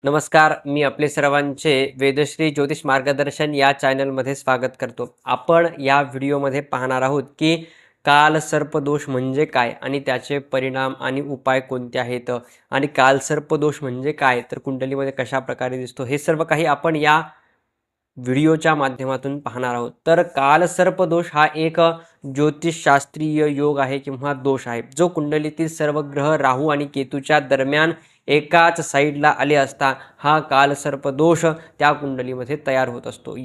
नमस्कार, मी आपले सर्वांचे वेदश्री ज्योतिष मार्गदर्शन या चॅनलमध्ये स्वागत करतो. आपण या व्हिडिओमध्ये पाहणार आहोत की कालसर्पदोष म्हणजे काय आणि त्याचे परिणाम आणि उपाय कोणते आहेत आणि कालसर्पदोष म्हणजे काय, तर कुंडलीमध्ये कशा प्रकारे दिसतो, हे सर्व काही आपण या व्हिडिओच्या माध्यमातून पाहणार आहोत. तर कालसर्पदोष हा एक ज्योतिषशास्त्रीय योग आहे किंवा दोष आहे, जो कुंडलीतील सर्व ग्रह राहू आणि केतूच्या दरम्यान एकाच साईडला आले असता हा कालसर्पदोष त्या कुंडलीमध्ये तयार होत असतो.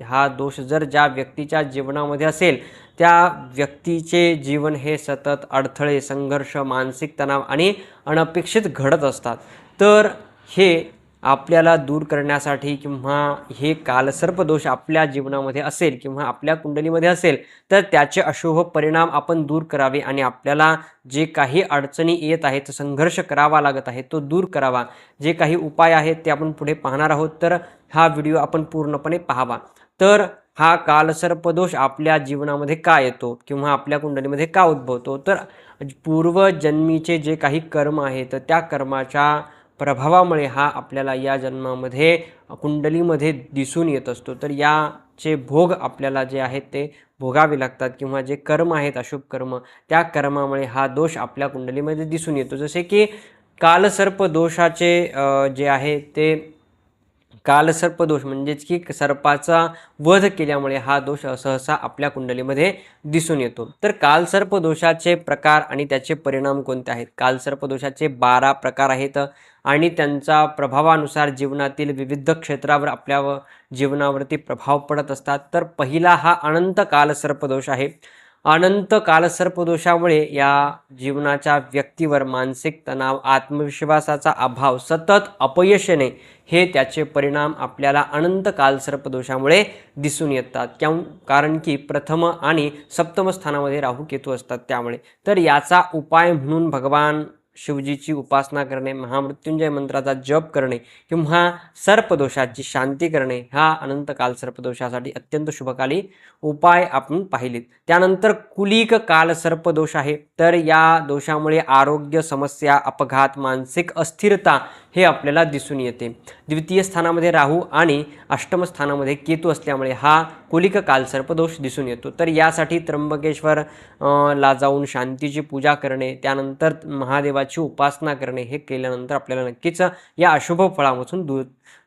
हा दोष जर ज्या व्यक्तीच्या जीवनामध्ये असेल, त्या व्यक्तीचे जीवन हे सतत अडथळे, संघर्ष, मानसिक तणाव आणि अनपेक्षित घडत असतात. तर हे आपल्याला दूर करण्यासाठी किंवा हे कालसर्पदोष आपल्या जीवनामध्ये असेल किंवा आपल्या कुंडलीमध्ये असेल, तर त्याचे अशुभ परिणाम आपण दूर करावे आणि आपल्याला जे काही अडचणी येत आहेत, संघर्ष करावा लागत आहे, तो दूर करावा. जे काही उपाय आहेत ते आपण पुढे पाहणार आहोत, तर हा व्हिडिओ आपण पूर्णपणे पाहावा. तर हा कालसर्पदोष आपल्या जीवनामध्ये का येतो किंवा आपल्या कुंडलीमध्ये का उद्भवतो, तर पूर्वजन्मीचे जे काही कर्म आहेत, त्या कर्माच्या प्रभावामुळे हा आपल्याला या जन्मामध्ये कुंडलीमध्ये दिसून येत असतो. तर याचे भोग आपल्याला जे आहेत ते भोगावे लागतात किंवा जे कर्म आहेत अशुभ कर्म, त्या कर्मामुळे हा दोष आपल्या कुंडलीमध्ये दिसून येतो. जसे की कालसर्प दोषाचे जे आहे ते कालसर्पदोष म्हणजेच की सर्पाचा वध केल्यामुळे हा दोष सहसा आपल्या कुंडलीमध्ये दिसून येतो. तर कालसर्पदोषाचे प्रकार आणि त्याचे परिणाम कोणते आहेत? कालसर्पदोषाचे 12 प्रकार आहेत आणि त्यांच्या प्रभावानुसार जीवनातील विविध क्षेत्रावर आपल्या जीवनावरती प्रभाव पडत असतात. तर पहिला हा अनंत कालसर्पदोष आहे. अनंत कालसर्पदोषामुळे या जीवनाच्या व्यक्तीवर मानसिक तणाव, आत्मविश्वासाचा अभाव, सतत अपयश येणे, हे त्याचे परिणाम आपल्याला अनंत कालसर्पदोषामुळे दिसून येतात. कारण की प्रथम आणि सप्तम स्थानामध्ये राहू केतू असतात त्यामुळे. तर याचा उपाय म्हणून भगवान शिवजीची उपासना करणे, महामृत्युंजय मंत्राचा जप करणे किंवा सर्पदोषाची शांती करणे हा अनंत कालसर्पदोषासाठी अत्यंत शुभकारी उपाय आपण पाहिलेत. त्यानंतर कुलिक कालसर्पदोष आहे. तर या दोषामुळे आरोग्य समस्या, अपघात, मानसिक अस्थिरता हे आपल्याला दिसून येते. द्वितीय स्थानामध्ये राहू आणि अष्टम स्थानामध्ये केतू असल्यामुळे हा कुलिक कालसर्पदोष दिसून येतो. तर यासाठी त्र्यंबकेश्वर ला जाऊन शांतीची पूजा करणे, त्यानंतर महादेवाची उपासना करणे, हे केल्यानंतर आपल्याला नक्कीच या अशुभ फळापासून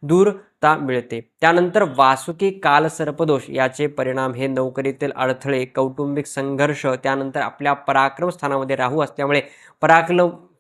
दूरता मिळते. त्यानंतर वासुकी कालसर्पदोष याचे परिणाम हे नोकरीतील अडथळे, कौटुंबिक संघर्ष, त्यानंतर आपल्या पराक्रम स्थानामध्ये राहू असल्यामुळे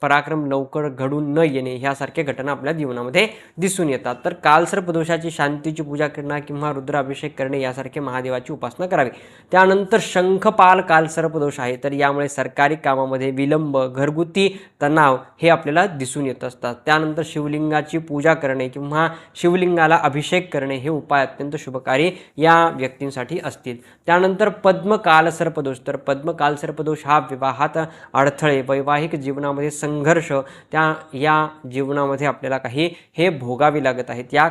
पराक्रम लवकर घडून न येणे, ह्यासारख्या घटना आपल्या जीवनामध्ये दिसून येतात. तर कालसर्पदोषाची शांतीची पूजा करणे किंवा रुद्राभिषेक करणे यासारखे महादेवाची उपासना करावी. त्यानंतर शंखपाल कालसर्पदोष आहे. तर यामुळे सरकारी कामामध्ये विलंब, घरगुती तणाव हे आपल्याला दिसून येत असतात. त्यानंतर शिवलिंगाची पूजा करणे किंवा शिवलिंगाला अभिषेक करणे हे उपाय अत्यंत शुभकारी या व्यक्तींसाठी असतील. त्यानंतर पद्म कालसर्पदोष. तर पद्म कालसर्पदोष हा विवाहात अडथळे, वैवाहिक जीवनामध्ये संघर्ष, या जीवनामध्ये आपल्याला काही हे भोगावे लागत आहेत या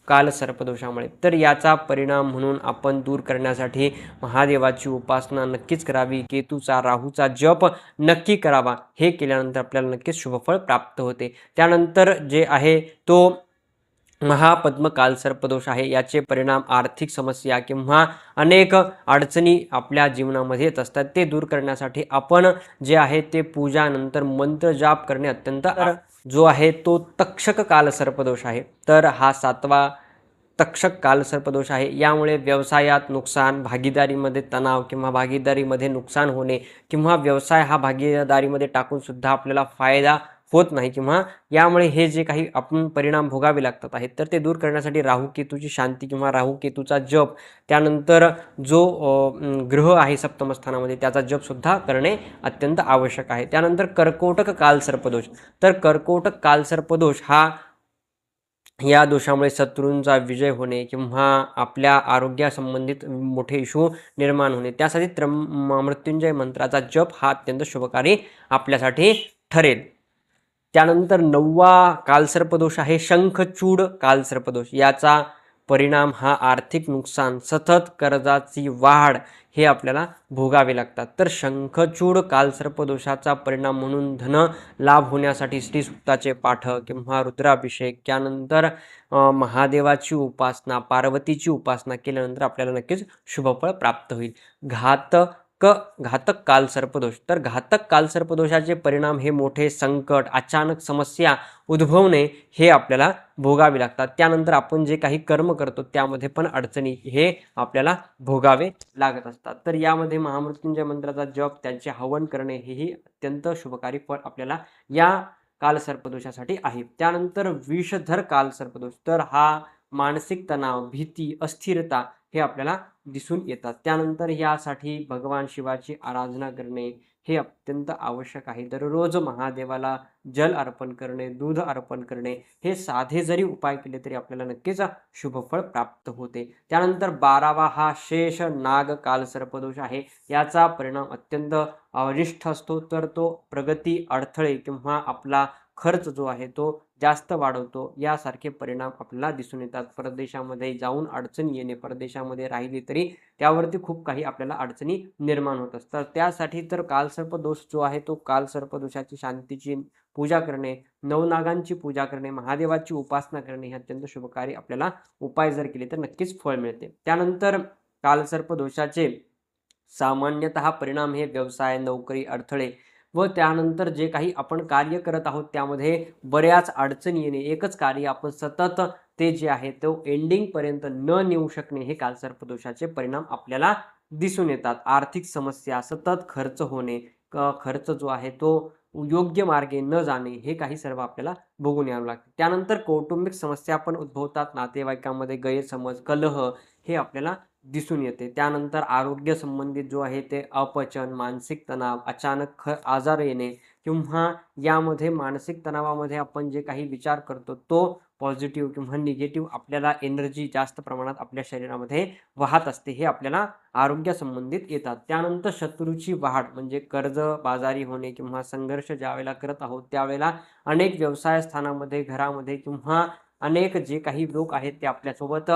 कालसर्पदोषामुळे. तर याचा परिणाम म्हणून आपण दूर करण्यासाठी महादेवाची उपासना नक्कीच करावी, केतूचा, राहूचा जप नक्की करावा. हे केल्यानंतर आपल्याला नक्कीच शुभफळ प्राप्त होते. त्यानंतर जे आहे तो महापद्म कालसर्पदोष आहे. याचे परिणाम आर्थिक समस्या किंवा अनेक अडचणी आपल्या जीवनामध्ये येत असतात. ते दूर करण्यासाठी आपण जे आहे ते पूजानंतर मंत्र जाप करणे अत्यंत जो आहे तो तक्षक कालसर्पदोष आहे. तर हा 7वा तक्षक कालसर्पदोष आहे. यामुळे व्यवसायात नुकसान, भागीदारीमध्ये तणाव किंवा भागीदारीमध्ये नुकसान होणे किंवा व्यवसाय हा भागीदारीमध्ये टाकून सुद्धा आपल्याला फायदा होत नाही किंवा यामुळे हे जे काही आपण परिणाम भोगावे लागतात आहेत, तर ते दूर करण्यासाठी राहू केतूची शांती किंवा राहू केतूचा जप, त्यानंतर जो ग्रह आहे सप्तम स्थानामध्ये त्याचा जप सुद्धा करणे अत्यंत आवश्यक आहे. त्यानंतर कर्कोटक कालसर्पदोष. तर कर्कोटक कालसर्पदोष हा या दोषामुळे शत्रूंचा विजय होणे किंवा आपल्या आरोग्यासंबंधित मोठे इशू निर्माण होणे, त्यासाठी मृत्युंजय मंत्राचा जप हा अत्यंत शुभकारी आपल्यासाठी ठरेल. त्यानंतर 9वा कालसर्पदोष आहे शंखचूड कालसर्पदोष. याचा परिणाम हा आर्थिक नुकसान, सतत कर्जाची वाढ हे आपल्याला भोगावे लागतात. तर शंखचूड कालसर्पदोषाचा परिणाम म्हणून धन लाभ होण्यासाठी श्रीसूक्ताचे पाठ किंवा रुद्राभिषेक, त्यानंतर महादेवाची उपासना, पार्वतीची उपासना केल्यानंतर आपल्याला नक्कीच शुभफळ प्राप्त होईल. घातक कालसर्पदोष. तर घातक कालसर्पदोषाचे परिणाम हे मोठे संकट, अचानक समस्या उद्भवणे हे आपल्याला भोगावे लागतात. त्यानंतर आपण जे काही कर्म करतो त्यामध्ये पण अडचणी हे आपल्याला भोगावे लागत असतात. तर यामध्ये महामृत्युंजय मंत्राचा जप, त्यांचे हवन करणे हेही अत्यंत शुभकारी फळ आपल्याला या कालसर्पदोषासाठी आहे. त्यानंतर विषधर कालसर्पदोष. तर हा मानसिक तणाव, भीती, अस्थिरता हे आपल्याला दिसून येतात. त्यानंतर यासाठी भगवान शिवाची आराधना करणे हे अत्यंत आवश्यक आहे. दररोज महादेवाला जल अर्पण करणे, दूध अर्पण करणे हे साधे जरी उपाय केले तरी आपल्याला नक्कीच शुभफळ प्राप्त होते. त्यानंतर 12वा हा शेष नाग कालसर्पदोष आहे. याचा परिणाम अत्यंत अरिष्ट असतो. तर तो प्रगती, अडथळे किंवा आपला खर्च जो आहे तो जास्त वाढवतो. यासारखे परिणाम आपल्याला दिसून येतात. परदेशामध्ये जाऊन अडचणी येणे, परदेशामध्ये राहिली तरी त्यावरती खूप काही आपल्याला अडचणी निर्माण होत असतात. त्यासाठी तर कालसर्पदोष जो आहे तो कालसर्पदोषाची शांतीची पूजा करणे, नवनागांची पूजा करणे, महादेवाची उपासना करणे हे अत्यंत शुभकारी आपल्याला उपाय जर केले तर नक्कीच फळ मिळते. त्यानंतर कालसर्पदोषाचे सामान्यतः परिणाम हे व्यवसाय, नोकरी, अडथळे व त्यानंतर जे काही आपण कार्य करत आहोत त्यामध्ये बऱ्याच अडचणी येणे, एकच कार्य आपण सतत ते जे आहे तो एंडिंगपर्यंत न नेऊ शकणे हे कालसर्पदोषाचे परिणाम आपल्याला दिसून येतात. आर्थिक समस्या, सतत खर्च होणे, खर्च जो आहे तो योग्य मार्गे न जाणे हे काही सर्व आपल्याला भोगून यावं लागते. त्यानंतर कौटुंबिक समस्या पण उद्भवतात. नातेवाईकांमध्ये गैरसमज, कलह हे आपल्याला दिसून येते. त्यानंतर आरोग्य संबंधित जो आहे ते अपचन, मानसिक तणाव, अचानक आजार येणे किंवा यामध्ये मानसिक तणावामध्ये आपण जे काही विचार करतो तो पॉझिटिव्ह किंवा निगेटिव्ह आपल्याला एनर्जी जास्त प्रमाणात आपल्या शरीरामध्ये वाहत असते हे आपल्याला आरोग्यासंबंधित येतात. त्यानंतर शत्रूची वाढ म्हणजे कर्ज बाजारी होणे किंवा संघर्ष ज्यावेळेला करत आहोत त्यावेळेला अनेक व्यवसाय स्थानामध्ये, घरामध्ये किंवा अनेक जे काही लोक आहेत ते आपल्यासोबत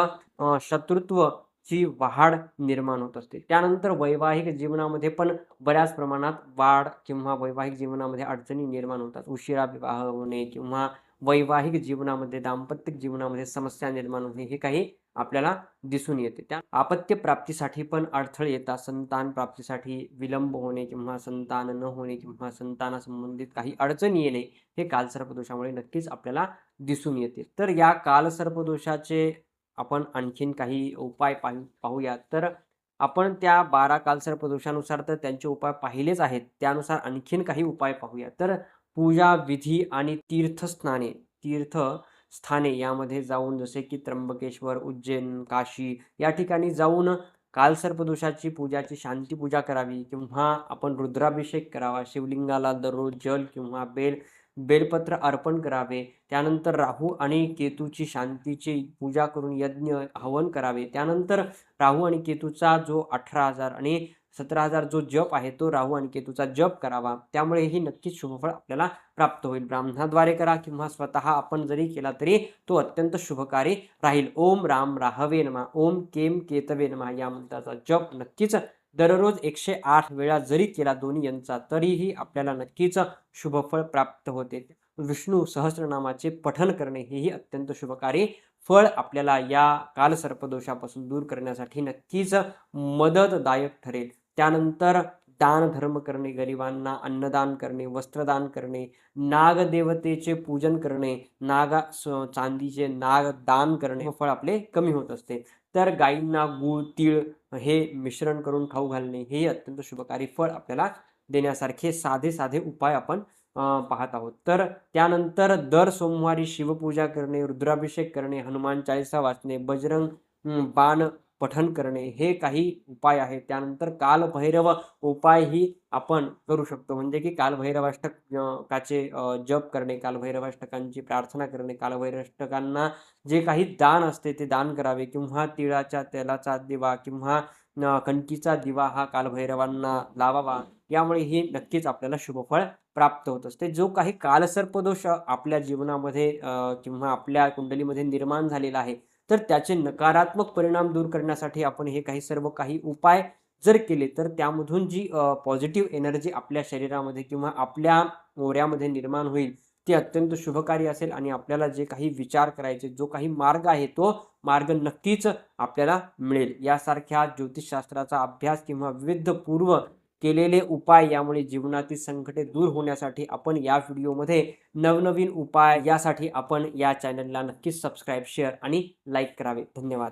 शत्रुत्व ची वाढ निर्माण होत असते. त्यानंतर वैवाहिक जीवनामध्ये पण बऱ्याच प्रमाणात वाढ किंवा वैवाहिक जीवनामध्ये अडचणी निर्माण होतात. उशिरा विवाह होणे किंवा वैवाहिक जीवनामध्ये, दाम्पत्य जीवनामध्ये समस्या निर्माण होणे हे काही आपल्याला दिसून येते. त्या अपत्य प्राप्तीसाठी पण अडथळे येतात. संतान प्राप्तीसाठी विलंब होणे किंवा संतान न होणे किंवा संतानासंबंधित काही अडचणी येणे हे कालसर्पदोषामुळे नक्कीच आपल्याला दिसून येते. तर या कालसर्पदोषाचे आपण आणखीन काही उपाय पाहूया. तर आपण त्या 12 कालसर्पदोषानुसार तर त्यांचे उपाय पाहिलेच आहेत. त्यानुसार आणखीन काही उपाय पाहूया. तर पूजा विधी आणि तीर्थस्थाने यामध्ये जाऊन जसे की त्र्यंबकेश्वर, उज्जैन, काशी या ठिकाणी जाऊन कालसर्पदोषाची पूजाची शांती पूजा करावी किंवा आपण रुद्राभिषेक करावा. शिवलिंगाला दररोज जल किंवा बेलपत्र अर्पण करावे. त्यानंतर राहू आणि केतूची शांतीची पूजा करून यज्ञ हवन करावे. त्यानंतर राहू आणि केतूचा जो 18,000 आणि 17,000 जो जप आहे तो राहू आणि केतूचा जप करावा. त्यामुळे ही नक्कीच शुभफळ आपल्याला प्राप्त होईल. ब्राह्मणाद्वारे करा किंवा स्वतः आपण जरी केला तरी तो अत्यंत शुभकारी राहील. ओम राम राहवे नमः, ओम केम केतवे नमः या मंत्राचा जप नक्कीच दररोज 108 वेळा जरी केला दोन्ही यांचा तरीही आपल्याला नक्कीच शुभफळ प्राप्त होते. विष्णू सहस्रनामाचे पठन करणे हेही अत्यंत शुभकारी फळ आपल्याला या कालसर्पदोषापासून दूर करण्यासाठी नक्कीच मदतदायक ठरेल. त्यानंतर दान धर्म करणे, गरिबांना अन्नदान करणे, वस्त्रदान करणे, नागदेवतेचे पूजन करणे, चांदीचे नाग दान करणे फळ आपले कमी होत असते. तर गायींना गूळ, तीळ हे मिश्रण करून खाऊ घालणे हे अत्यंत शुभकारी फळ आपल्याला देण्यासारखे साधे साधे उपाय आपण पाहत आहोत. तर त्यानंतर दर सोमवारी शिवपूजा करणे, रुद्राभिषेक करणे, हनुमान चालीसा वाचणे, बजरंग बाण पठन करणे हे काही उपाय आहेत. त्यानंतर कालभैरव उपायही आपण करू शकतो. म्हणजे की कालभैरवाष्टकाचे जप करणे, कालभैरवाष्टकांची प्रार्थना करणे, कालभैरवाष्टकांना जे काही दान असते ते दान करावे किंवा तिळाच्या तेलाचा दिवा किंवा कणकीचा दिवा हा कालभैरवांना लावावा. यामुळे ही नक्कीच आपल्याला शुभफळ प्राप्त होत असते. जो काही कालसर्पदोष आपल्या जीवनामध्ये किंवा आपल्या कुंडलीमध्ये निर्माण झालेला आहे तर त्याचे नकारात्मक परिणाम दूर करण्यासाठी आपण हे सर्व काही उपाय जर केले तर त्यामधून जी पॉझिटिव्ह एनर्जी आपल्या शरीरामध्ये किंवा आपल्या मोऱ्यामध्ये निर्माण होईल ती अत्यंत शुभकारी असेल आणि आपल्याला जे काही विचार करायचे, जो काही मार्ग आहे तो मार्ग नक्कीच आपल्याला मिळेल. यासारख्या ज्योतिषशास्त्राचा अभ्यास किंवा विविध पूर्व केलेले उपाय यामुळे जीवनातील संकटे दूर होण्यासाठी आपण या व्हिडिओमध्ये नवनवीन उपाय यासाठी आपण या चॅनलला नक्कीच सबस्क्राईब, शेअर आणि लाईक करावे. धन्यवाद.